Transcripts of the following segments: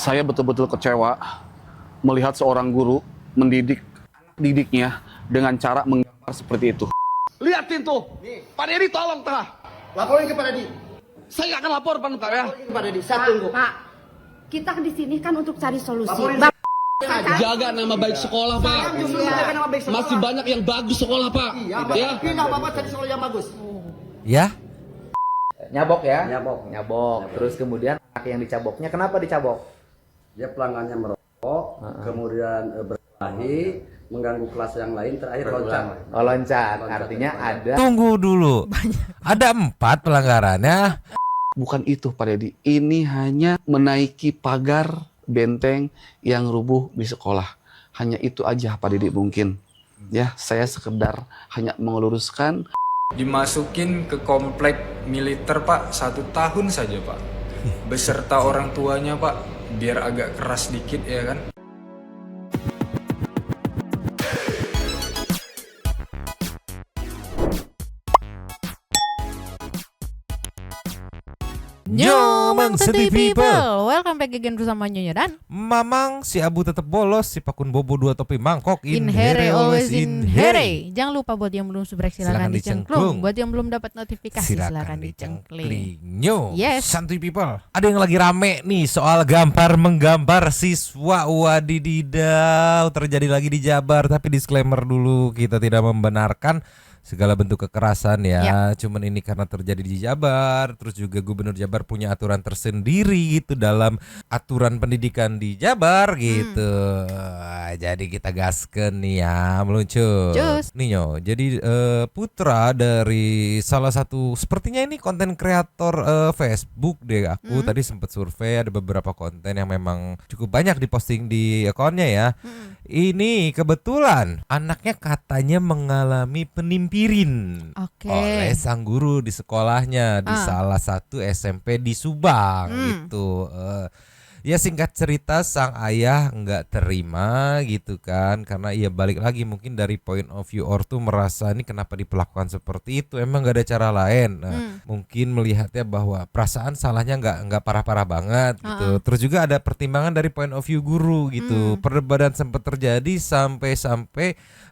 Saya betul-betul kecewa melihat seorang guru mendidik didiknya dengan cara menggambar seperti itu. Lihatin tuh, Pak Dedi tolong tah. Laporin ke Pak Dedi. Saya akan lapor Pak ya. Laporin ke Pak Dedi. Saya tunggu. Pak, kita di sini kan untuk cari solusi. Laporin Jaga nama baik sekolah Pak. Justru menjaga nama baik sekolah. Masih banyak yang bagus sekolah Pak. Iya, Ya. pindah Bapak cari sekolah yang bagus. Ya, Nyabok ya? Nyabok. Terus kemudian anak yang dicaboknya kenapa dicabok? Dia pelanggannya merokok, kemudian berkelahi, mengganggu kelas yang lain, terakhir loncat. Oh, loncat. Artinya ada tunggu dulu. Ada 4 pelanggarannya. Bukan itu Pak Dedi. Ini hanya menaiki pagar benteng yang rubuh di sekolah. Hanya itu aja Pak Dedi mungkin. Ya, saya sekedar hanya meluruskan. Dimasukin ke komplek militer Pak 1 tahun saja Pak, beserta orang tuanya Pak, biar agak keras dikit ya kan. Yo, Mang Sedih People. Welcome back again bersama Nyonya dan Mamang, si Abu tetap bolos, si Pakun Bobo 2 topi mangkok. In Here always in Here. Jangan lupa buat yang belum subscribe silakan Silakan dicengklung. dicengklung. Buat yang belum dapat notifikasi silakan dicengkling. Yo, Yes. Santuy People. Ada yang lagi rame nih soal menggambar siswa. Wadididaw, terjadi lagi di Jabar. Tapi disclaimer dulu, kita tidak membenarkan segala bentuk kekerasan ya. Cuman ini karena terjadi di Jabar. Terus juga Gubernur Jabar punya aturan tersendiri gitu dalam aturan pendidikan di Jabar gitu. Jadi kita gaskeun nih ya, meluncur. Cus. Nih Nyo, jadi putra dari salah satu sepertinya ini konten kreator Facebook deh. Aku tadi sempat survei, ada beberapa konten yang memang cukup banyak diposting di akunnya ya. Ini kebetulan anaknya katanya mengalami penimpirin Oke. oleh sang guru di sekolahnya di salah satu SMP di Subang gitu. Ya singkat cerita sang ayah nggak terima gitu kan, karena ia balik lagi mungkin dari point of view ortu merasa ini kenapa diperlakukan seperti itu, emang nggak ada cara lain. Nah, mungkin melihatnya bahwa perasaan salahnya nggak parah-parah banget gitu. Terus juga ada pertimbangan dari point of view guru gitu. Perdebatan sempat terjadi sampai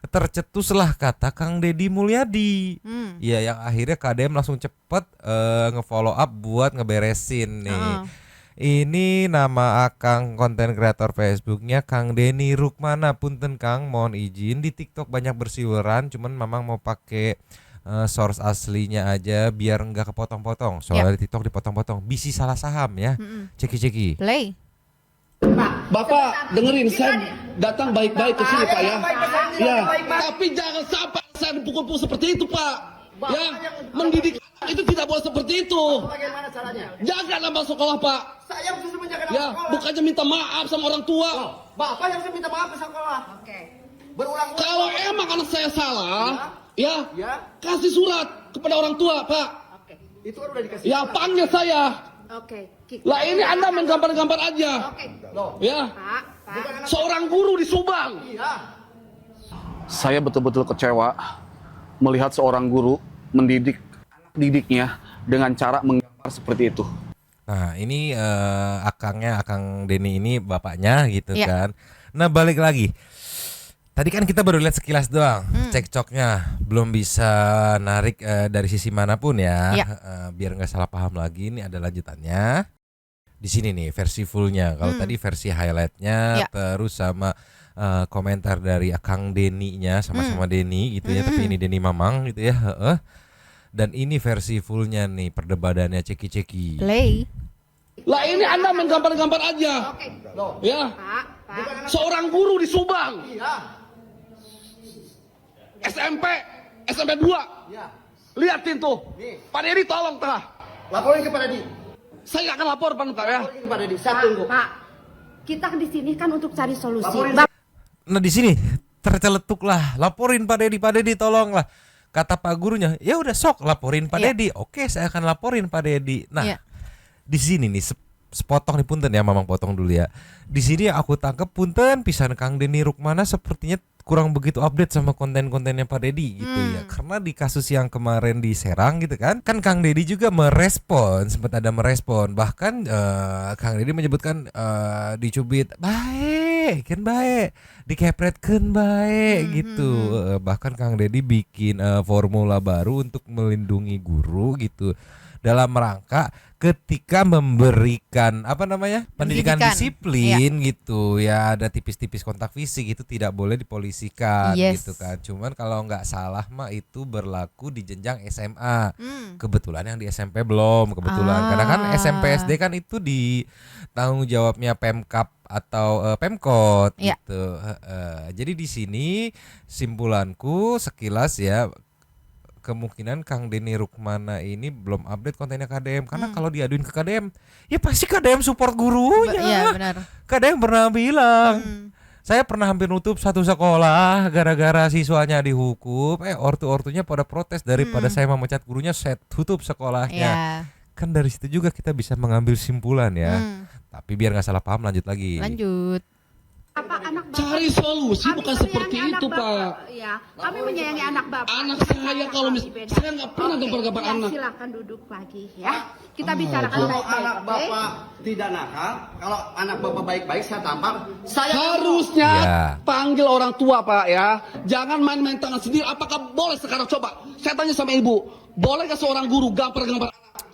tercetuslah kata Kang Deddy Mulyadi. Ya yang akhirnya KDM langsung cepet nge-follow up buat ngeberesin nih. Ini nama akang konten kreator Facebooknya Kang Denny Rukmana. Punten Kang, mohon izin di TikTok banyak bersiweran, cuman Mamang mau pakai source aslinya aja biar nggak kepotong-potong. Soalnya di TikTok dipotong-potong, bisi salah saham ya. Ceki-ceki. Play. Bapak dengerin, saya datang baik-baik ke sini Pak ya. Ya, tapi jangan sampai saya dipukul-pukul seperti itu Pak. Ya, mendidik itu tidak boleh seperti itu. Bagaimana caranya? Jaga nama sekolah Pak. Saya justru menjaga nama Ya, sekolah. bukannya minta maaf sama orang tua. Bapak yang harus minta maaf ke sekolah. Oke. Berulang-ulang. Kalau emang anak saya salah, ya, Ya. kasih surat kepada orang tua Pak. Oke. Itu kan udah dikasih. Ya, panggil saya. Oke. Lah ini Anda main gambar-gambar aja. Oke. Loh. Ya, Pak. seorang guru di Subang. Iya. Saya betul-betul kecewa melihat seorang guru mendidik didiknya dengan cara menggambar seperti itu. Nah ini Akang Denny ini bapaknya gitu Iya. kan. Nah balik lagi. Tadi kan kita baru lihat sekilas doang cekcoknya, belum bisa narik dari sisi manapun ya. Iya. Biar nggak salah paham lagi, ini ada lanjutannya. Di sini nih versi fullnya. Kalau tadi versi highlightnya, Iya. terus sama komentar dari Akang Denny-nya, sama-sama Denny gitu ya. Tapi ini Denny Mamang gitu ya. Dan ini versi fullnya nih, perdebatannya ceki-ceki. Play. Lah ini Anda main gambar-gambar aja. Loh. Ya, Pak. seorang guru di Subang. Iya. SMP 2. Iya. Lihatin tuh. Nih. Pak Dedi tolong tah. Laporin ke Pak Dedi. Saya akan lapor Pak ya. Laporin ke Pak Dedi. Saya tunggu. Pak, kita di sini kan untuk cari solusi. Laporin. Nah di sini terceletuk lah, laporin Pak Dedi tolong lah. Kata Pak gurunya, ya udah sok laporin Pak Iya. Dedi. Oke, saya akan laporin Pak Dedi. Nah, Iya. di sini nih sepotong nih punten ya, Mamang potong dulu ya. Di sini aku tangkap punten pisan Kang Denny Rukmana sepertinya kurang begitu update sama konten-kontennya Pak Deddy gitu ya. Karena di kasus yang kemarin di Serang gitu kan Kang Deddy juga sempat ada merespon. Bahkan Kang Deddy menyebutkan dicubit baik, dikepretkeun baik gitu. Bahkan Kang Deddy bikin formula baru untuk melindungi guru gitu. Dalam rangka ketika memberikan pendidikan disiplin gitu ya, ada tipis-tipis kontak fisik itu tidak boleh dipolisikan gitu kan. Cuman kalau nggak salah mah itu berlaku di jenjang SMA. Kebetulan yang di SMP belum kebetulan karena kan SMP SD kan itu di tanggung jawabnya Pemkab atau Pemkot gitu. Jadi di sini simpulanku sekilas ya, kemungkinan Kang Denny Rukmana ini belum update kontennya KDM karena kalau diaduin ke KDM ya pasti KDM support gurunya. Iya benar. KDM pernah bilang saya pernah hampir nutup satu sekolah gara-gara siswanya dihukum, ortu-ortunya pada protes, daripada saya memecat gurunya saya tutup sekolahnya. Kan dari situ juga kita bisa mengambil simpulan ya. Tapi biar nggak salah paham lanjut lagi. Lanjut. Apa anak bapak? Cari solusi bukan seperti itu, Pak. Ya, kami menyayangi anak bapak. Anak saya kalau saya nggak pernah gambar-gambar anak. Silakan duduk lagi ya. Kita bicarakan baik-baik. Anak oke? bapak tidak nakal, kalau anak bapak baik-baik saya tampar. Saya Harusnya Ya. panggil orang tua, Pak ya. Jangan main-main tangan sendiri. Apakah boleh sekarang, coba saya tanya sama ibu, boleh gak seorang guru gambar-gambar anak?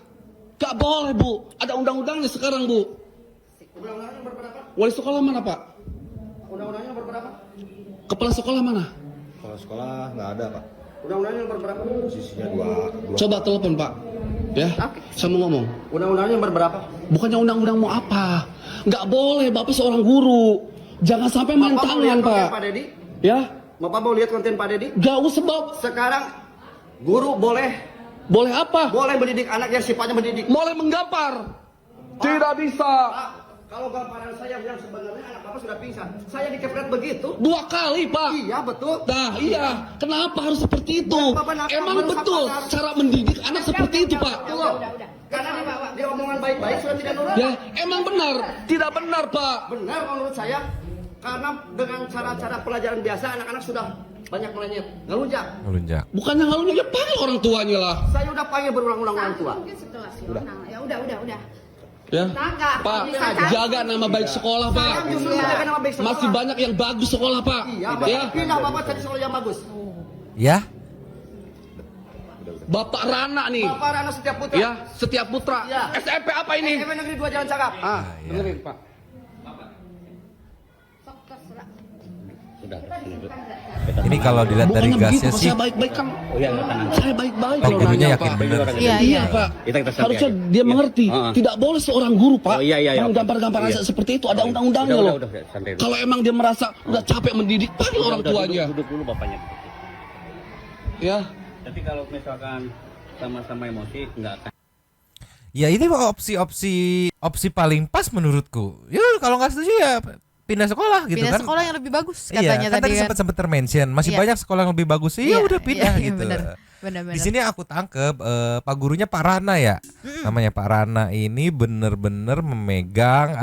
Gak boleh, Bu. Ada undang-undangnya sekarang, Bu. Undang-undangnya berberapa? Wali sekolah mana, Pak? Undang-undangnya berberapa? Kepala sekolah mana? Kalau sekolah nggak ada pak, Undang-undangnya berberapa? posisinya dua. Coba telepon, Pak. Ya, saya mau ngomong. Undang-undangnya berberapa? Bukannya undang-undang mau apa? Nggak boleh, Bapak seorang guru. Jangan sampai main Bapak mau tangan, lihat konten Pak. Pak Deddy? Ya, Bapak mau lihat konten Pak Deddy? gak usah, Bob. Sekarang guru boleh Apa? mendidik anak yang sifatnya mendidik. Boleh menggampar. Tidak bisa. Pak, kalau gambaran saya yang sebenarnya anak bapak sudah pingsan, saya dikepret begitu. 2 kali, Pak. Iya betul. Nah, iya. Kenapa harus seperti itu? Bapak nakal, Emang baru betul nakal. cara mendidik anak seperti itu, Pak? Betul. Karena dia omongan baik-baik sudah tidak nurut. Ya, emang benar. Tidak benar, Pak. Benar menurut saya, karena dengan cara-cara pelajaran biasa anak-anak sudah banyak melenyap, ngelunjak. Melunjak. Bukannya ngalunya, ya panggil orang tuanya lah. Saya udah panggil berulang-ulang orang tua. Mungkin setelah silang. Ya udah. Ya, Nah, Pak, bisa jaga nama baik sekolah, Pak. Saya justru menjaga nama baik sekolah. Masih banyak yang bagus sekolah, Pak. Iya, Ya, pindah bapak cari sekolah yang bagus. Ya. Bapak Rana nih. Bapak Rana Setiap Putra. Ya, Setiap Putra. Ya. SMP apa ini? SMP Negeri 2 Jalan Cakap. Dengerin, Pak. Ini kalau dilihat dari Bukannya begitu, gasnya Pak. sih, Saya baik-baik kan. Saya baik-baik Pak loh gurunya nanya, yakin Pak. bener. Iya, Pak. Harusnya dia mengerti. Tidak boleh seorang guru, Pak, menggambar-gambar anak seperti itu. Ada undang-undangnya loh. Kalau emang dia merasa udah capek mendidik, panggil orang tuanya. Duduk dulu bapaknya. Ya. Tapi kalau misalkan sama-sama emosi nggak akan. ya ini opsi paling pas menurutku. Ya kalau nggak setuju ya pindah sekolah gitu Pindah kan. sekolah yang lebih bagus Iya, katanya kan tadi kan. sempat termention masih Iya. banyak sekolah yang lebih bagus. Iya, udah pindah iya, gitu. Benar. Di sini aku tangkep Pak gurunya Pak Rana ya. Namanya Pak Rana ini bener-bener memegang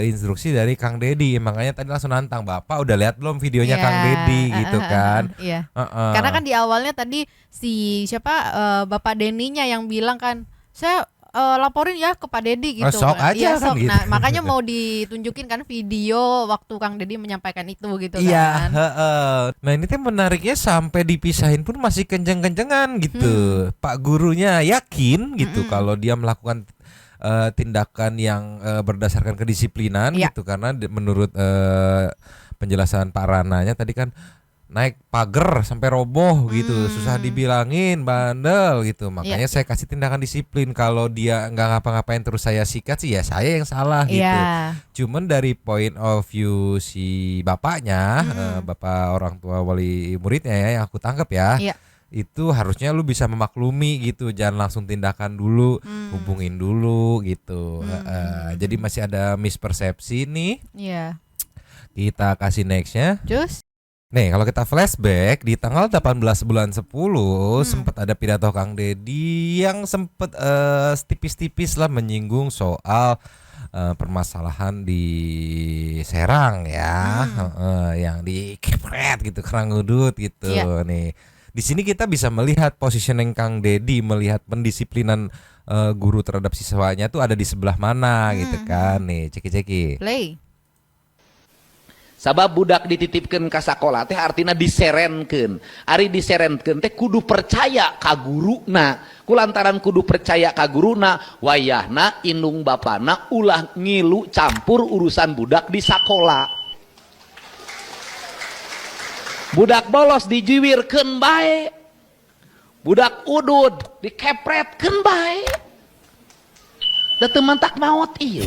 instruksi dari Kang Deddy. Makanya tadi langsung nantang, Bapak udah lihat belum videonya Kang Deddy gitu kan. Iya. Karena kan di awalnya tadi si Bapak Denny-nya yang bilang kan, saya laporin ya ke Pak Deddy gitu. Sok aja Iya, kan sok. gitu. Nah, makanya mau ditunjukin kan video waktu Kang Deddy menyampaikan itu gitu Iya, kan. Nah ini tuh menariknya sampai dipisahin pun masih kenceng-kencengan gitu. Pak gurunya yakin gitu kalau dia melakukan tindakan yang berdasarkan kedisiplinan Iya. gitu, karena menurut penjelasan Pak Rananya tadi kan naik pagar sampai roboh gitu, susah dibilangin, bandel gitu. Makanya saya kasih tindakan disiplin. Kalau dia nggak ngapa-ngapain terus saya sikat sih ya saya yang salah gitu. Iya. Cuman dari point of view si bapaknya, bapak orang tua wali muridnya ya yang aku tangkap ya. Iya. Itu harusnya lu bisa memaklumi gitu, jangan langsung tindakan dulu, hubungin dulu gitu. Jadi masih ada mispersepsi nih. Iya. Kita kasih nextnya. Terus Nih kalau kita flashback di tanggal 18 bulan 10 sempat ada pidato Kang Deddy yang sempat tipis-tipis lah menyinggung soal permasalahan di Serang ya, yang di kepret gitu, kerang udut gitu. Iya. Nih di sini kita bisa melihat positioning Kang Deddy, melihat pendisiplinan guru terhadap siswanya tuh ada di sebelah mana gitu kan. Nih ceki-ceki. Play. Sabab budak dititipkeun ka sakola teh artina diserenkeun. Ari diserenkeun teh kudu percaya ka guruna. Kulantaran kudu percaya ka guruna, wayahna indung bapana ulah ngilu campur urusan budak di sakola. Budak bolos dijiwirkeun bae. Budak udud dikepretkeun bae. Da teu mantak maot ieu.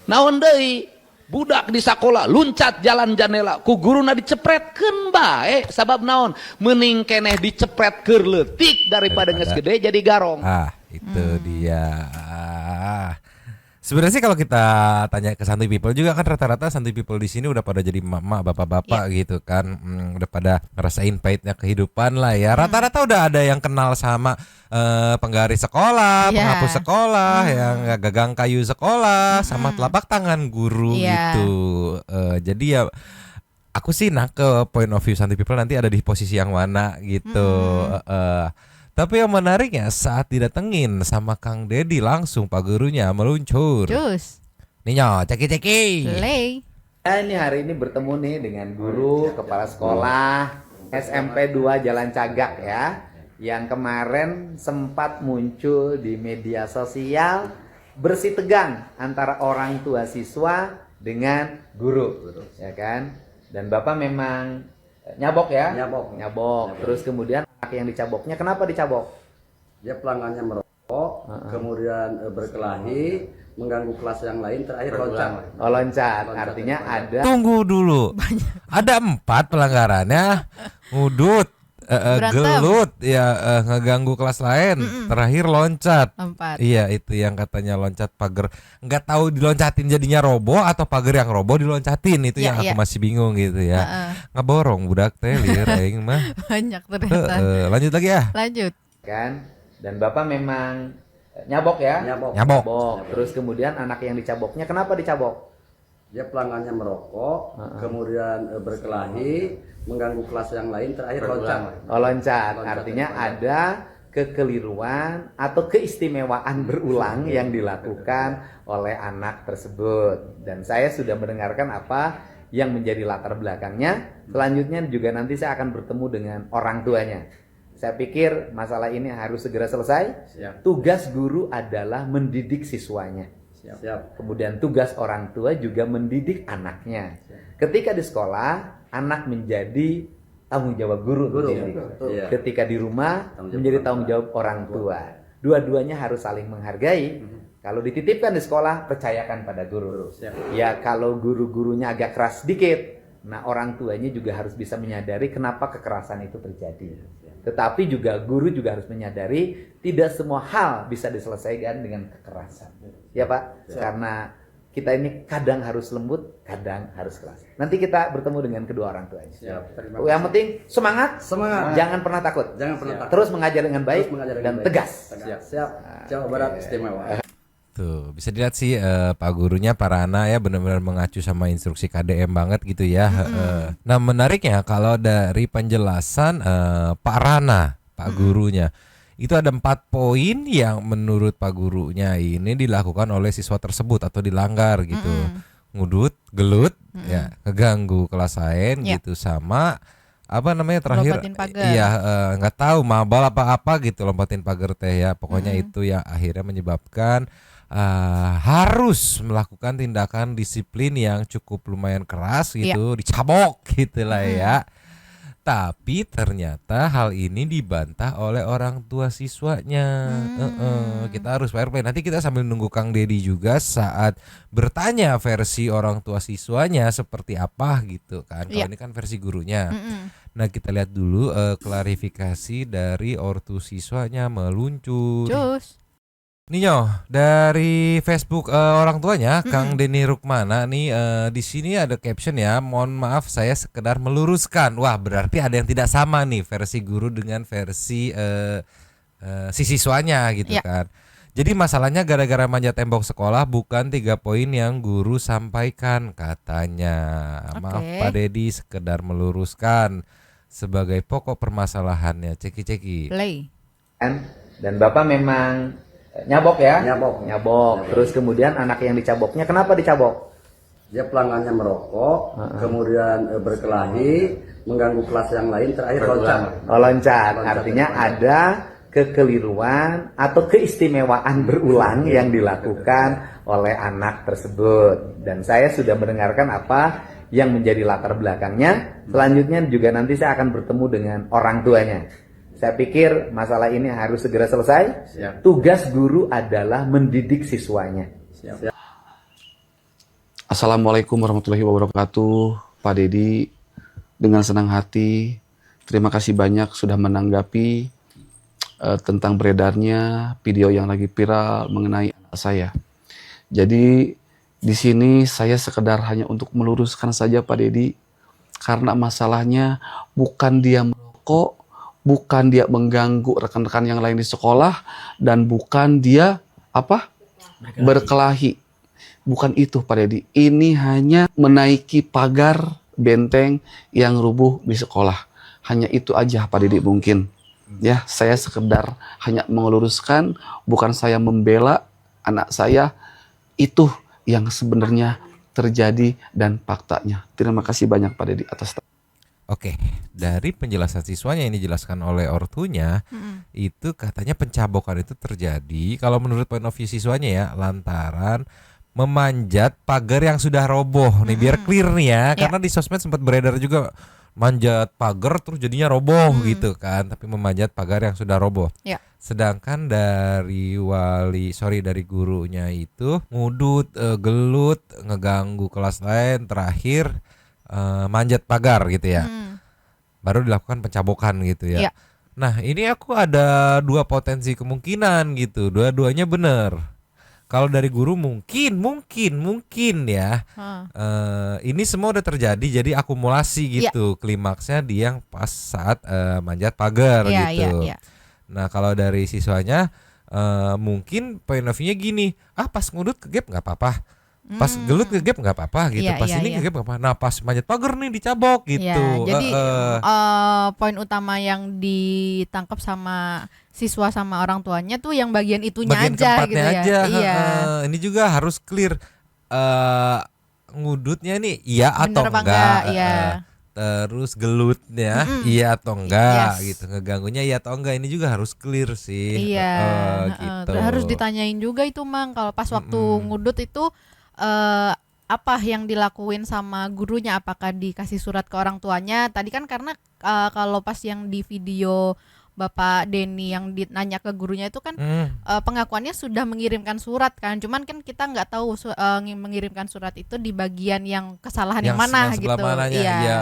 Naon deui? Budak di sakola luncat jalan jendela ku guruna dicepretkeun bae sabab naon meuning keneh dicepret keur leutik daripada geus gede jadi garong. Itu dia. Sebenarnya sih kalau kita tanya ke santuy people juga kan rata-rata santuy people di sini udah pada jadi mama bapak-bapak gitu kan, udah pada ngerasain pahitnya kehidupan lah ya. Rata-rata udah ada yang kenal sama penggaris sekolah, penghapus sekolah, yang gagang kayu sekolah, sama telapak tangan guru gitu. Jadi ya aku sih ke point of view santuy people nanti ada di posisi yang mana gitu. Tapi yang menariknya saat didatengin sama Kang Deddy langsung Pak gurunya meluncur. Cus. Ninyo, ceki-ceki. Play. Ini hari ini bertemu nih dengan guru kepala sekolah SMP 2 Jalan Cagak ya, yang kemarin sempat muncul di media sosial bersih tegang antara orang tua siswa dengan guru, ya kan? Dan Bapak memang nyabok ya? Nyabok. Terus kemudian anak yang dicaboknya, kenapa dicabok? Dia pelanggannya merokok, kemudian berkelahi, mengganggu kelas yang lain, terakhir loncat. Oh, loncat. Artinya ada. Tunggu dulu. Ada 4 pelanggarannya. Ngudut, gelut, ya ngeganggu kelas lain, terakhir loncat. 4. Iya itu yang katanya loncat pagar. Nggak tahu diloncatin jadinya roboh atau pagar yang roboh diloncatin, itu yang aku masih bingung gitu ya. Ngeborong budak teh lieur aing mah. Banyak ternyata. Lanjut lagi ya. Lanjut. Kan? Dan Bapak memang nyabok ya? Nyabok. Terus kemudian anak yang dicaboknya, kenapa dicabok? Dia pelanggannya merokok, kemudian berkelahi, mengganggu kelas yang lain, terakhir loncat. Oh, loncat. Artinya ada kekeliruan atau keistimewaan berulang yang dilakukan oleh anak tersebut. Dan saya sudah mendengarkan apa yang menjadi latar belakangnya. Selanjutnya juga nanti saya akan bertemu dengan orang tuanya. Saya pikir masalah ini harus segera selesai. Tugas guru adalah mendidik siswanya. Kemudian tugas orang tua juga mendidik anaknya. Ketika di sekolah, anak menjadi tanggung jawab guru. Ketika di rumah, menjadi tanggung jawab orang tua. Dua-duanya harus saling menghargai. Kalau dititipkan di sekolah, percayakan pada guru. Ya kalau guru-gurunya agak keras sedikit, nah orang tuanya juga harus bisa menyadari kenapa kekerasan itu terjadi. Tetapi juga guru juga harus menyadari tidak semua hal bisa diselesaikan dengan kekerasan. Ya Pak, karena kita ini kadang harus lembut, kadang harus keras. Nanti kita bertemu dengan kedua orang tuanya. Yang penting semangat, jangan pernah takut. Terus mengajar dengan baik dan tegas. Jawa Barat istimewa. Tuh bisa dilihat sih Pak gurunya para anak ya benar-benar mengacu sama instruksi KDM banget gitu ya. Nah menariknya kalau dari penjelasan Pak Rana, Pak gurunya, itu ada 4 poin yang menurut Pak gurunya ini dilakukan oleh siswa tersebut atau dilanggar gitu. Ngudut, gelut, ya ngeganggu kelas lain gitu, sama apa namanya terakhir, iya nggak tahu mabal apa gitu, lompatin pagar teh ya. Pokoknya itu yang akhirnya menyebabkan harus melakukan tindakan disiplin yang cukup lumayan keras gitu, dicabok gitu lah ya. Tapi ternyata hal ini dibantah oleh orang tua siswanya. Kita harus fair play. Nanti kita sambil nunggu Kang Deddy juga saat bertanya versi orang tua siswanya seperti apa gitu kan. Kalau ini kan versi gurunya. Nah kita lihat dulu klarifikasi dari ortu siswanya meluncur. Cus. Ninyo dari Facebook orang tuanya Kang Denny Rukmana nih di sini ada caption ya, mohon maaf saya sekedar meluruskan. Wah, berarti ada yang tidak sama nih versi guru dengan versi si siswanya gitu Ya. kan. Jadi masalahnya gara-gara manjat tembok sekolah, bukan 3 poin yang guru sampaikan katanya. Maaf Oke. Pak Dedi, sekedar meluruskan sebagai pokok permasalahannya. Ceki-ceki. Play. Dan Bapak memang nyabok ya? Nyabok. Nyabok. Terus kemudian anak yang dicaboknya kenapa dicabok? Dia pelanggannya merokok, kemudian berkelahi, mengganggu kelas yang lain, terakhir loncat. Loncat. Loncat Artinya dari ada kekeliruan atau keistimewaan berulang yang dilakukan oleh anak tersebut. Dan saya sudah mendengarkan apa yang menjadi latar belakangnya. Selanjutnya juga nanti saya akan bertemu dengan orang tuanya. Saya pikir masalah ini harus segera selesai. Siap. Tugas guru adalah mendidik siswanya. Siap. Assalamualaikum warahmatullahi wabarakatuh, Pak Dedi. Dengan senang hati, terima kasih banyak sudah menanggapi tentang beredarnya video yang lagi viral mengenai anak saya. Jadi di sini saya sekedar hanya untuk meluruskan saja Pak Dedi, karena masalahnya bukan dia merokok, bukan dia mengganggu rekan-rekan yang lain di sekolah, dan bukan dia berkelahi. Bukan itu Pak Dedi. Ini hanya menaiki pagar benteng yang rubuh di sekolah. Hanya itu aja Pak Dedi mungkin. Ya, saya sekedar hanya meluruskan, bukan saya membela anak saya. Itu yang sebenarnya terjadi dan faktanya. Terima kasih banyak Pak Dedi atas. Oke, dari penjelasan siswanya ini dijelaskan oleh ortunya, itu katanya pencabokan itu terjadi kalau menurut point of view siswanya ya, lantaran memanjat pagar yang sudah roboh. Nih biar clear nih ya, karena di sosmed sempat beredar juga manjat pagar terus jadinya roboh gitu kan, tapi memanjat pagar yang sudah roboh. Ya. Sedangkan dari dari gurunya itu ngudut, gelut, ngeganggu kelas lain, terakhir manjat pagar gitu ya. Baru dilakukan pencabokan gitu ya. Ya. Nah, ini aku ada 2 potensi kemungkinan gitu. Dua-duanya benar. Kalau dari guru mungkin ya. Ini semua udah terjadi, jadi akumulasi gitu. Klimaksnya di yang pas saat manjat pagar Iya, gitu. iya, iya. Nah, kalau dari siswanya mungkin point of view-nya gini, pas ngudut ke gap nggak apa-apa, pas gelut ke gap nggak apa-apa gitu, Iya, pas iya, ini iya. ke gap nggak apa-apa. Nah, pas manjat pagar nih dicabok gitu. Ya, jadi poin utama yang ditangkap sama siswa sama orang tuanya tuh yang bagian itunya bagian aja keempatnya gitu ya. aja. Iya. Ini juga harus clear. Ngudutnya nih iya Bener atau apa enggak, iya. Terus gelutnya iya atau enggak Yes. gitu, ngeganggunya iya atau enggak, ini juga harus clear sih. Iya, Gitu. harus ditanyain juga itu Mang, kalau pas waktu ngudut itu apa yang dilakuin sama gurunya, apakah dikasih surat ke orang tuanya? Tadi kan karena kalau pas yang di video Bapak Denny yang nanya ke gurunya itu kan pengakuannya sudah mengirimkan surat kan, cuman kan kita nggak tahu mengirimkan surat itu di bagian yang kesalahan yang mana sebelah gitu. mananya, Iya. ya,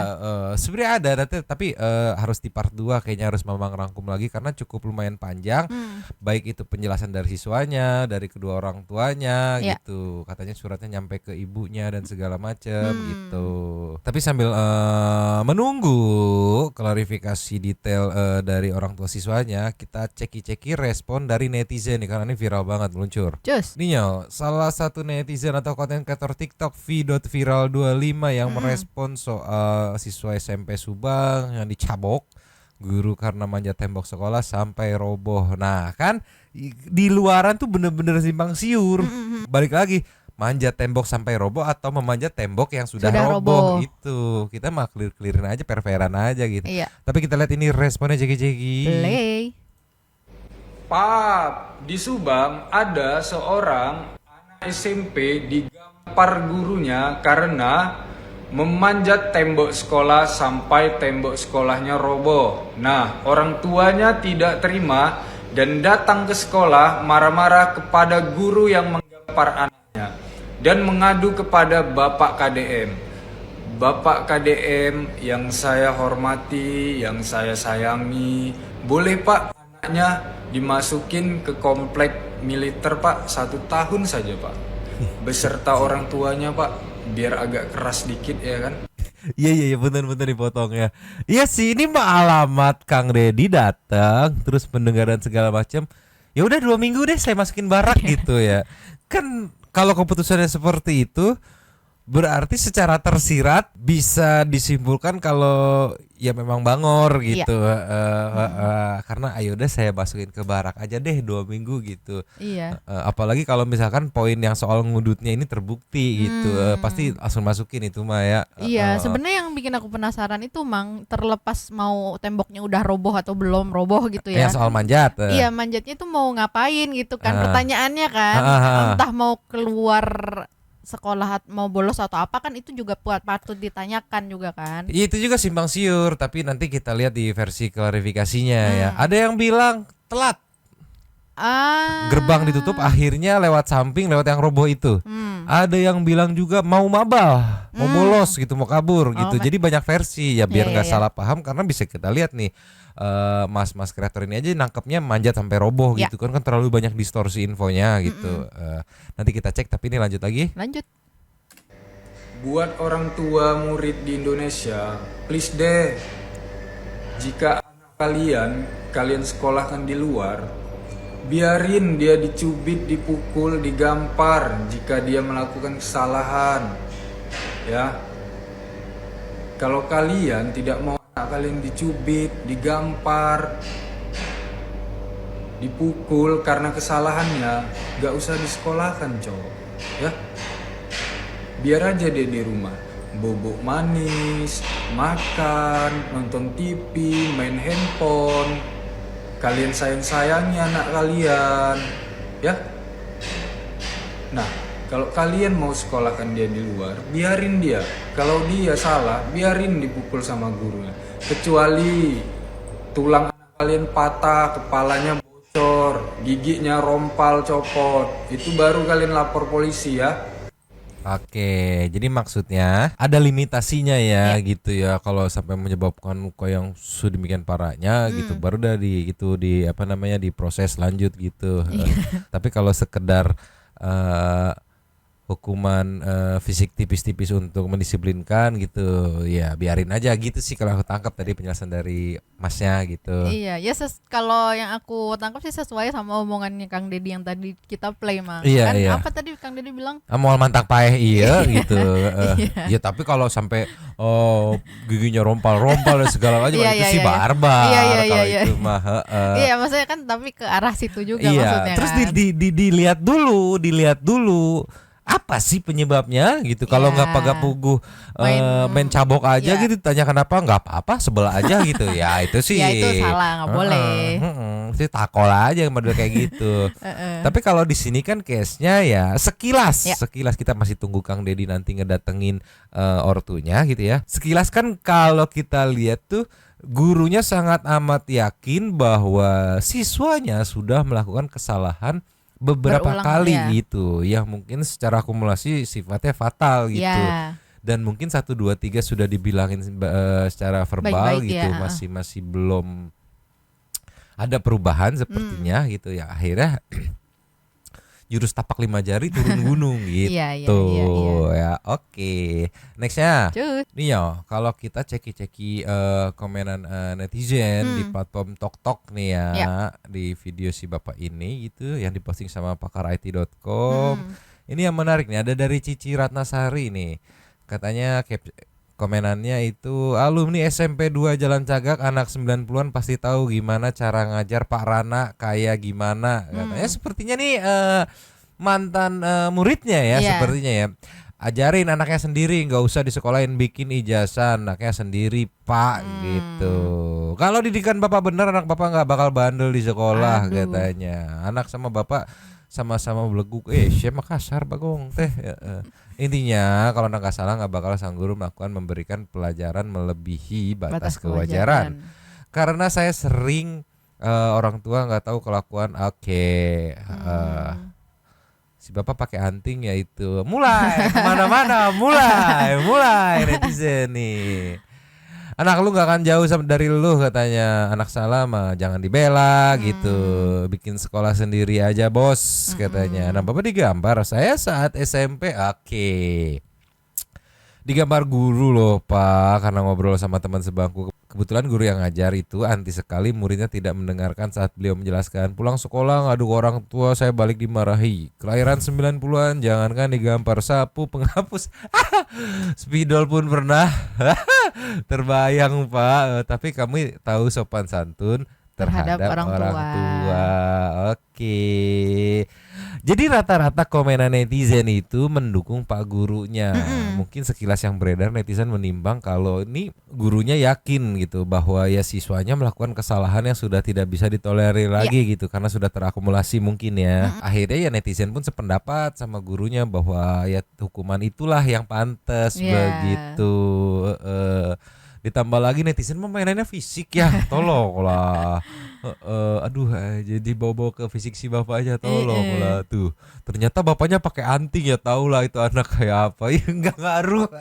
sebenarnya ada tapi harus di part 2 kayaknya, harus memang rangkum lagi karena cukup lumayan panjang. Baik itu penjelasan dari siswanya, dari kedua orang tuanya Ya. gitu. Katanya suratnya nyampe ke ibunya dan segala macam gitu. Tapi sambil menunggu klarifikasi detail dari orang tua siswanya, kita ceki-ceki respon dari netizen nih, karena ini viral banget meluncur. Cus. Ninyo, salah satu netizen atau konten kreator TikTok v.viral25 yang merespon soal siswa SMP Subang yang dicabok guru karena manjat tembok sekolah sampai roboh. Nah kan di luaran tuh bener-bener simpang siur. Balik lagi, manjat tembok sampai roboh atau memanjat tembok yang sudah roboh itu. Kita mah clear-clearin aja, perveran aja gitu. Iya. Tapi kita lihat ini responnya Jeki-Jeki. Play. Pak, di Subang ada seorang anak SMP digampar gurunya karena memanjat tembok sekolah sampai tembok sekolahnya roboh. Nah, orang tuanya tidak terima dan datang ke sekolah marah-marah kepada guru yang menggampar anaknya dan mengadu kepada Bapak KDM. Bapak KDM yang saya hormati, yang saya sayangi, boleh Pak anaknya dimasukin ke komplek militer Pak 1 tahun saja Pak, beserta orang tuanya Pak, biar agak keras dikit ya kan. Iya benar-benar dipotong ya. Iya sih, ini mah alamat Kang Dedi datang terus pendengar dan segala macam. Ya udah 2 minggu deh saya masukin barak gitu ya. Kan kalau keputusannya seperti itu berarti secara tersirat bisa disimpulkan kalau ya memang bangor gitu. Karena ayo udah saya masukin ke barak aja deh 2 minggu gitu. Iya. Apalagi kalau misalkan poin yang soal ngudutnya ini terbukti gitu, pasti langsung masukin itu mah ya. Iya, sebenarnya yang bikin aku penasaran itu Mang, terlepas mau temboknya udah roboh atau belum roboh gitu ya. Yang soal manjat. Iya, manjatnya itu mau ngapain gitu kan pertanyaannya kan. Entah mau keluar sekolah, mau bolos atau apa, kan itu juga patut ditanyakan juga kan. Itu juga simpang siur, tapi nanti kita lihat di versi klarifikasinya ya. Ada yang bilang telat. Gerbang ditutup akhirnya lewat samping, lewat yang roboh itu. Ada yang bilang juga mau mabal, mau bolos gitu, mau kabur gitu. Jadi banyak versi ya, biar nggak salah paham, karena bisa kita lihat nih mas-mas kreator ini aja nangkepnya manjat sampai roboh gitu kan terlalu banyak distorsi infonya gitu. Nanti kita cek, tapi ini lanjut lagi. Lanjut. Buat orang tua murid di Indonesia, please deh, jika anak kalian sekolahkan di luar, biarin dia dicubit, dipukul, digampar jika dia melakukan kesalahan. Ya. Kalau kalian tidak mau anak kalian dicubit, digampar, dipukul karena kesalahannya, gak usah disekolahkan cowok. Ya. Biar aja dia di rumah, bobok manis, makan, nonton TV, main handphone. Kalian sayang-sayangi anak kalian, ya. Nah, kalau kalian mau sekolahkan dia di luar, biarin dia. Kalau dia salah, biarin dipukul sama gurunya. Kecuali tulang anak kalian patah, kepalanya bocor, giginya rompal, copot, itu baru kalian lapor polisi ya. Oke, jadi maksudnya ada limitasinya ya gitu ya. Kalau sampai menyebabkan luka yang sedemikian parahnya gitu, baru dari itu di apa namanya diproses lanjut gitu. Tapi kalau sekedar hukuman fisik tipis-tipis untuk mendisiplinkan gitu, ya biarin aja gitu sih kalau aku tangkap tadi penjelasan dari masnya gitu. Iya, ya kalau yang aku tangkap sih sesuai sama omongannya Kang Dedi yang tadi kita play Mang. Iya, Kan iya. apa tadi Kang Dedi bilang? Mau mantang paeh iya gitu. Ya tapi kalau sampai giginya rompal-rompal dan segala macam itu sih barbar. Kalau itu mah. Iya, maksudnya kan tapi ke arah situ juga Iya, maksudnya terus kan. dilihat dulu apa sih penyebabnya gitu. Kalau nggak pagapuguh main cabok aja gitu, tanya kenapa, nggak apa-apa sebelah aja gitu. Ya itu sih Ya itu salah, nggak boleh. Itu takol aja model kayak gitu. Tapi kalau di sini kan case-nya ya sekilas kita masih tunggu Kang Dedi nanti ngedatengin ortunya gitu ya. Sekilas kan kalau kita lihat tuh gurunya sangat amat yakin bahwa siswanya sudah melakukan kesalahan beberapa Berulang, kali ya. gitu ya, mungkin secara akumulasi sifatnya fatal gitu. Ya. Dan mungkin 1 2 3 sudah dibilangin secara verbal Baik-baik, gitu, ya. masih belum ada perubahan sepertinya gitu ya. Akhirnya jurus tapak 5 jari turun gunung gitu. Iya. Ya, oke. Nextnya. Cus. Nih yo, kalau kita ceki komenan netizen di platform TokTok nih ya, di video si bapak ini gitu yang diposting sama pakarit.com. Ini yang menarik nih, ada dari Cici Ratnasari nih. Katanya komenannya itu, alumni SMP 2 Jalan Cagak anak 90-an pasti tahu gimana cara ngajar Pak Rana kayak gimana. Katanya sepertinya nih mantan muridnya ya, sepertinya ya. Ajarin anaknya sendiri, nggak usah disekolahin, bikin ijazah anaknya sendiri Pak gitu. Kalau didikan bapak bener, anak bapak nggak bakal bandel di sekolah. Katanya. Anak sama bapak sama-sama beleguk. Siapa kasar bagong teh. Intinya kalau anak nggak salah nggak bakal sang guru memberikan pelajaran melebihi batas kewajaran. Karena saya sering orang tua nggak tahu kelakuan. Si bapak pakai anting ya itu mulai kemana-mana mulai netizen nih. anak lu nggak akan jauh dari lu katanya. Anak salah mah jangan dibela gitu, bikin sekolah sendiri aja bos katanya. Nah bapak digambar saya saat SMP, oke. Digambar guru loh pak, karena ngobrol sama teman sebangku. Kebetulan guru yang ngajar itu anti sekali muridnya tidak mendengarkan saat beliau menjelaskan. Pulang sekolah ngadu orang tua, saya balik dimarahi. Kelahiran 90-an, jangankan digampar, sapu, penghapus, spidol pun pernah. Terbayang pak, tapi kami tahu sopan santun terhadap orang tua. Oke. Jadi rata-rata komenan netizen itu mendukung pak gurunya. Mungkin sekilas yang beredar netizen menimbang kalau ini gurunya yakin gitu bahwa ya siswanya melakukan kesalahan yang sudah tidak bisa ditolerir lagi gitu karena sudah terakumulasi mungkin ya. Akhirnya ya netizen pun sependapat sama gurunya bahwa ya hukuman itulah yang pantas begitu. Ditambah lagi netizen mainannya fisik ya, tolong lah. Jadi bawa-bawa ke fisik si bapak aja, tolong lah tuh. Ternyata bapaknya pakai anting ya, tau lah itu anak kayak apa. Ya nggak ngaruh.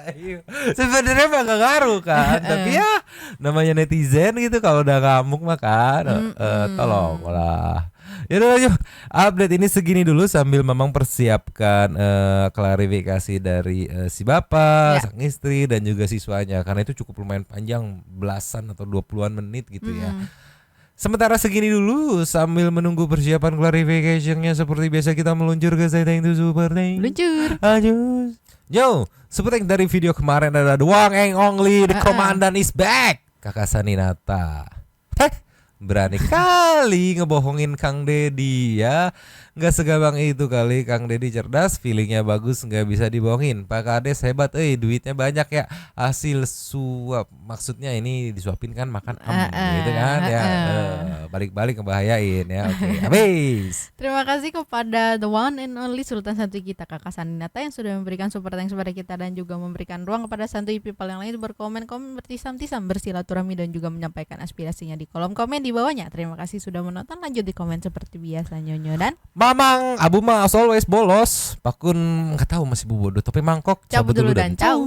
Sebenarnya mah nggak ngaruh kan, tapi ya namanya netizen gitu kalau udah ngamuk mah kan, tolong lah. Yaudah yuk, update ini segini dulu sambil memang persiapkan klarifikasi dari si bapak, sang istri dan juga siswanya karena itu cukup lumayan panjang, belasan atau 20-an menit gitu ya. Sementara segini dulu sambil menunggu persiapan clarification-nya seperti biasa kita meluncur ke setting itu seperti Luncur. Ajus. Yo, seperti dari video kemarin ada the one and only the komandan is back. Kakak Saninata. Berani kali ngebohongin Kang Dedi ya. Nggak segampang itu kali. Kang Dedi cerdas, feelingnya bagus, nggak bisa dibohongin. Pak Kades hebat, duitnya banyak ya. Hasil suap, maksudnya ini disuapin kan makan gitu kan ya. Balik-balik ngebahayain ya. Oke, habis. Terima kasih kepada the one and only Sultan Santuy kita Kakak Saninata yang sudah memberikan support thanks kepada kita dan juga memberikan ruang kepada Santuy people yang lain berkomen-komen, bertisam-tisam, bersilaturahmi dan juga menyampaikan aspirasinya di kolom komen di bawahnya. Terima kasih sudah menonton. Lanjut di komen seperti biasa Nyonyo dan Mamang Abu mah as always bolos. Pakun nggak tahu masih bodoh tapi mangkok cabut dulu dan ciao.